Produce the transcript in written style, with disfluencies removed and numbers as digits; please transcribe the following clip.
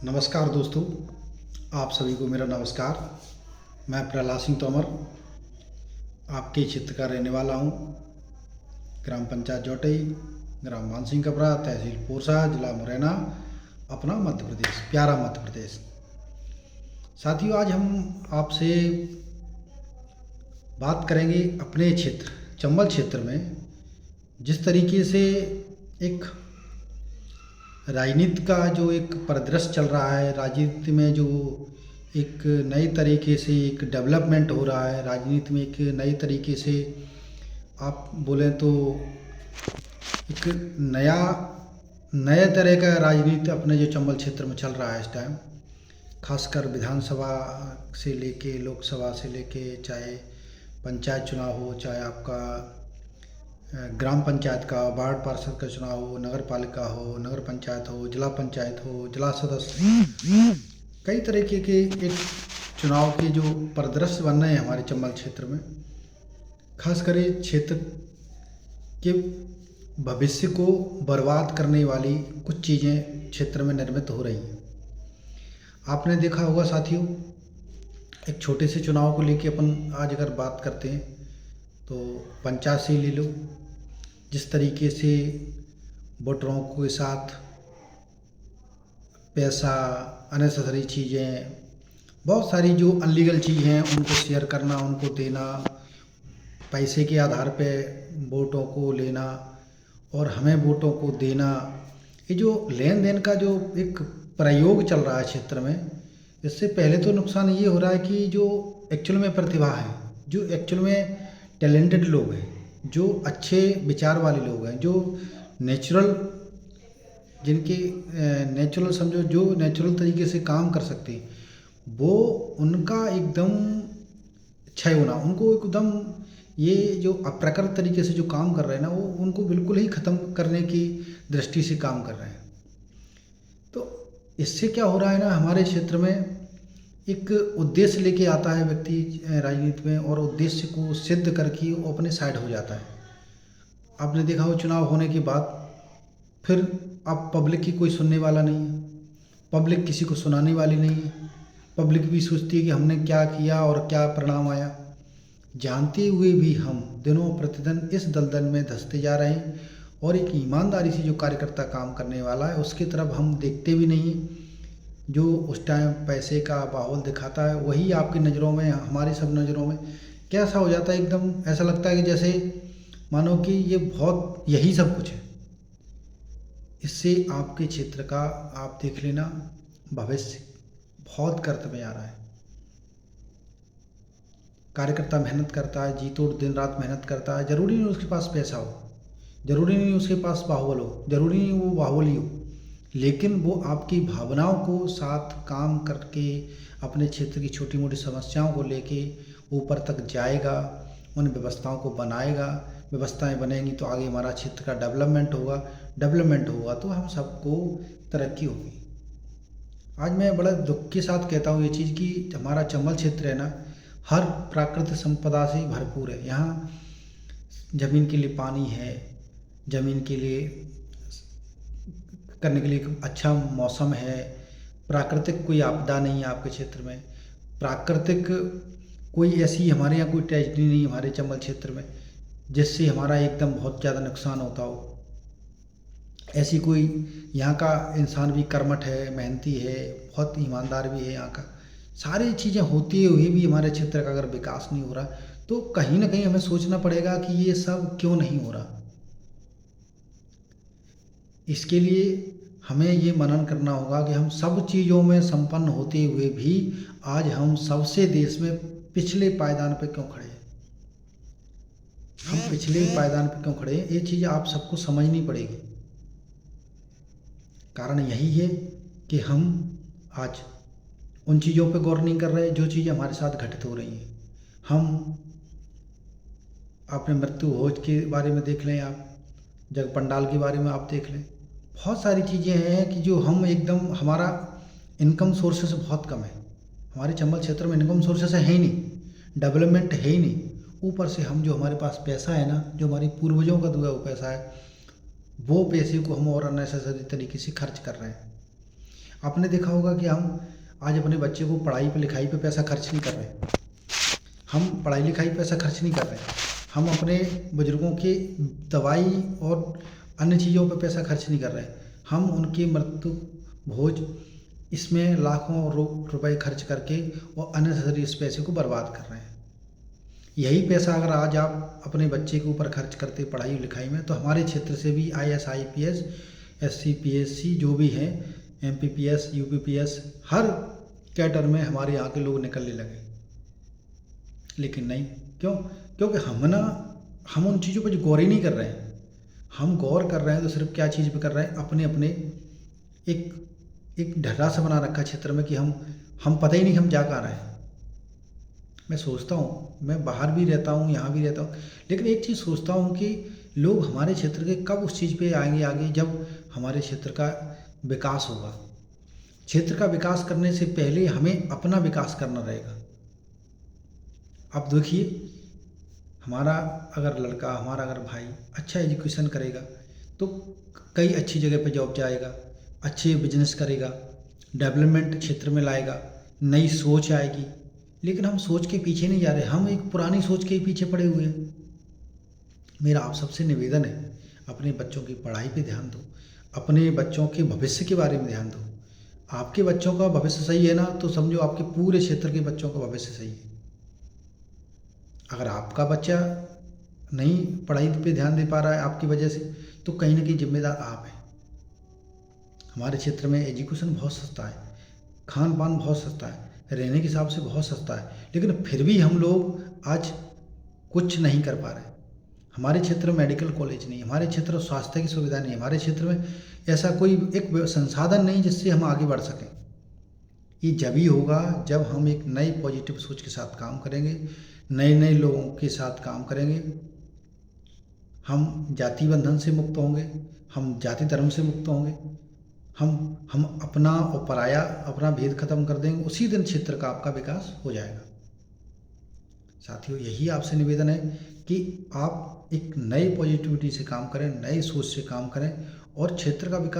नमस्कार दोस्तों, आप सभी को मेरा नमस्कार। मैं प्रहलाद सिंह तोमर आपके क्षेत्र का रहने वाला हूँ। ग्राम पंचायत जौटई, ग्राम मानसिंह कपरा, तहसील पोरसा, जिला मुरैना, अपना मध्य प्रदेश, प्यारा मध्य प्रदेश। साथियों, आज हम आपसे बात करेंगे अपने क्षेत्र चंबल क्षेत्र में जिस तरीके से एक राजनीति का जो एक परिदृश्य चल रहा है, राजनीति में जो एक नए तरीके से एक डेवलपमेंट हो रहा है, राजनीति में एक नए तरीके से आप बोलें तो एक नए तरह का राजनीति अपने जो चंबल क्षेत्र में चल रहा है इस टाइम, खासकर विधानसभा से लेके लोकसभा से लेके चाहे पंचायत चुनाव हो, चाहे आपका ग्राम पंचायत का, वार्ड पार्षद का चुनाव हो, नगर पालिका हो, नगर पंचायत हो, जिला सदस्य, कई तरीके के एक चुनाव के जो परिदृश्य बन रहे हैं हमारे चंबल क्षेत्र में, खासकर ये क्षेत्र के भविष्य को बर्बाद करने वाली कुछ चीज़ें क्षेत्र में निर्मित हो रही हैं। आपने देखा होगा साथियों, एक छोटे से चुनाव को लेके अपन आज अगर बात करते हैं तो पंचायत से ले लो, जिस तरीके से वोटरों के साथ पैसा, अननेसेसरी चीज़ें, बहुत सारी जो अनलीगल चीज़ हैं उनको शेयर करना, उनको देना, पैसे के आधार पे वोटों को लेना और हमें वोटों को देना, ये जो लेन देन का जो एक प्रयोग चल रहा है क्षेत्र में, इससे पहले तो नुकसान ये हो रहा है कि जो एक्चुअल में प्रतिभा है, जो एक्चुअल में टैलेंटेड लोग हैं, जो अच्छे विचार वाले लोग हैं, जो नेचुरल, जिनके नेचुरल समझो, जो नेचुरल तरीके से काम कर सकते हैं, वो उनका एकदम क्षय होना, उनको एकदम ये जो अप्राकृत तरीके से जो काम कर रहे हैं ना, वो उनको बिल्कुल ही ख़त्म करने की दृष्टि से काम कर रहे हैं। तो इससे क्या हो रहा है ना, हमारे क्षेत्र में एक उद्देश्य लेके आता है व्यक्ति राजनीति में, और उद्देश्य को सिद्ध करके वो अपने साइड हो जाता है। आपने देखा हो चुनाव होने के बाद फिर अब पब्लिक की कोई सुनने वाला नहीं है, पब्लिक किसी को सुनाने वाली नहीं है। पब्लिक भी सोचती है कि हमने क्या किया और क्या परिणाम आया, जानते हुए भी हम दिनों प्रतिदिन इस दलदल में धंसते जा रहे हैं, और एक ईमानदारी से जो कार्यकर्ता काम करने वाला है उसकी तरफ हम देखते भी नहीं। जो उस टाइम पैसे का बाहुल दिखाता है वही आपकी नज़रों में, हमारी सब नज़रों में कैसा हो जाता है, एकदम ऐसा लगता है कि जैसे मानो कि ये बहुत यही सब कुछ है। इससे आपके क्षेत्र का आप देख लेना, भविष्य बहुत कर्त में आ रहा है। कार्यकर्ता मेहनत करता है, जी तोड़ दिन रात मेहनत करता है, ज़रूरी नहीं उसके पास पैसा हो, ज़रूरी नहीं उसके पास बाहुबल हो, ज़रूरी नहीं वो बाहुबली हो, लेकिन वो आपकी भावनाओं को साथ काम करके अपने क्षेत्र की छोटी मोटी समस्याओं को लेके ऊपर तक जाएगा, उन व्यवस्थाओं को बनाएगा। व्यवस्थाएं बनेंगी तो आगे हमारा क्षेत्र का डेवलपमेंट होगा तो हम सबको तरक्की होगी। आज मैं बड़ा दुख के साथ कहता हूँ ये चीज़ कि हमारा चंबल क्षेत्र है ना, हर प्राकृतिक संपदा से भरपूर है। यहाँ ज़मीन के लिए पानी है, ज़मीन के लिए करने के लिए एक अच्छा मौसम है, प्राकृतिक कोई आपदा नहीं है आपके क्षेत्र में, प्राकृतिक कोई ऐसी हमारे यहाँ कोई ट्रेजेडी नहीं है हमारे चंबल क्षेत्र में जिससे हमारा एकदम बहुत ज़्यादा नुकसान होता हो। ऐसी कोई, यहाँ का इंसान भी कर्मठ है, मेहनती है, बहुत ईमानदार भी है। यहाँ का सारी चीज़ें होती हुई भी हमारे क्षेत्र का अगर विकास नहीं हो रहा तो कहीं ना कहीं हमें सोचना पड़ेगा कि ये सब क्यों नहीं हो रहा। इसके लिए हमें ये मनन करना होगा कि हम सब चीज़ों में संपन्न होते हुए भी आज हम सबसे देश में पिछले पायदान पे क्यों खड़े हैं। हम पिछले पायदान पे क्यों खड़े हैं, ये चीज़ आप सबको समझनी पड़ेगी। कारण यही है कि हम आज उन चीज़ों पे गौर नहीं कर रहे जो चीज़ें हमारे साथ घटित हो रही हैं। हम अपने मृत्यु भोज के बारे में देख लें, आप जग पंडाल के बारे में आप देख लें, बहुत सारी चीज़ें हैं कि जो हम एकदम, हमारा इनकम सोर्सेस बहुत कम है हमारे चंबल क्षेत्र में, इनकम सोर्सेस है ही नहीं, डेवलपमेंट है ही नहीं। ऊपर से हम जो हमारे पास पैसा है ना, जो हमारे पूर्वजों का दिया हुआ पैसा है, वो पैसे को हम और अननेसेसरी तरीके से खर्च कर रहे हैं। आपने देखा होगा कि हम आज अपने बच्चे को पढ़ाई पे लिखाई पे पैसा खर्च नहीं कर रहे। हम पढ़ाई लिखाई पे पैसा खर्च नहीं कर रहे। हम अपने बुजुर्गों की दवाई और अन्य चीज़ों पे पैसा खर्च नहीं कर रहे। हम उनकी मृत्यु भोज इसमें लाखों रुपए खर्च करके और अननेसेसरी इस पैसे को बर्बाद कर रहे हैं। यही पैसा अगर आज आप अपने बच्चे के ऊपर खर्च करते पढ़ाई लिखाई में, तो हमारे क्षेत्र से भी IAS IPS SC PSC जो भी हैं, MPPS UPPS हर कैडर में हमारे यहाँ के लोग निकलने लगे। लेकिन नहीं, क्यों? क्योंकि हम उन चीज़ों पर गौर ही नहीं कर रहे हैं। हम गौर कर रहे हैं तो सिर्फ क्या चीज़ पे कर रहे हैं, अपने अपने एक ढर्रा सा बना रखा क्षेत्र में कि हम पता ही नहीं हम जा कहाँ रहे हैं। मैं सोचता हूँ, मैं बाहर भी रहता हूँ, यहाँ भी रहता हूँ, लेकिन एक चीज़ सोचता हूँ कि लोग हमारे क्षेत्र के कब उस चीज़ पे आएंगे आगे, जब हमारे क्षेत्र का विकास होगा। क्षेत्र का विकास करने से पहले हमें अपना विकास करना रहेगा। अब देखिए, हमारा अगर लड़का, हमारा अगर भाई अच्छा एजुकेशन करेगा तो कई अच्छी जगह पे जॉब जाएगा, अच्छे बिजनेस करेगा, डेवलपमेंट क्षेत्र में लाएगा, नई सोच आएगी। लेकिन हम सोच के पीछे नहीं जा रहे, हम एक पुरानी सोच के ही पीछे पड़े हुए हैं। मेरा आप सबसे निवेदन है, अपने बच्चों की पढ़ाई पे ध्यान दो, अपने बच्चों के भविष्य के बारे में ध्यान दो। आपके बच्चों का भविष्य सही है ना, तो समझो आपके पूरे क्षेत्र के बच्चों का भविष्य सही है। अगर आपका बच्चा नहीं पढ़ाई पे ध्यान दे पा रहा है आपकी वजह से, तो कहीं ना कहीं जिम्मेदार आप हैं। हमारे क्षेत्र में एजुकेशन बहुत सस्ता है, खान पान बहुत सस्ता है, रहने के हिसाब से बहुत सस्ता है, लेकिन फिर भी हम लोग आज कुछ नहीं कर पा रहे। हमारे क्षेत्र में मेडिकल कॉलेज नहीं, हमारे क्षेत्र में स्वास्थ्य की सुविधा नहीं, हमारे क्षेत्र में ऐसा कोई एक संसाधन नहीं जिससे हम आगे बढ़ सकें। ये जब ही होगा जब हम एक नई पॉजिटिव सोच के साथ काम करेंगे, नए नए लोगों के साथ काम करेंगे। हम जाति बंधन से मुक्त होंगे, हम जाति धर्म से मुक्त होंगे, हम अपना और पराया अपना भेद खत्म कर देंगे, उसी दिन क्षेत्र का आपका विकास हो जाएगा। साथियों, यही आपसे निवेदन है कि आप एक नए पॉजिटिविटी से काम करें, नए सोच से काम करें और क्षेत्र का विकास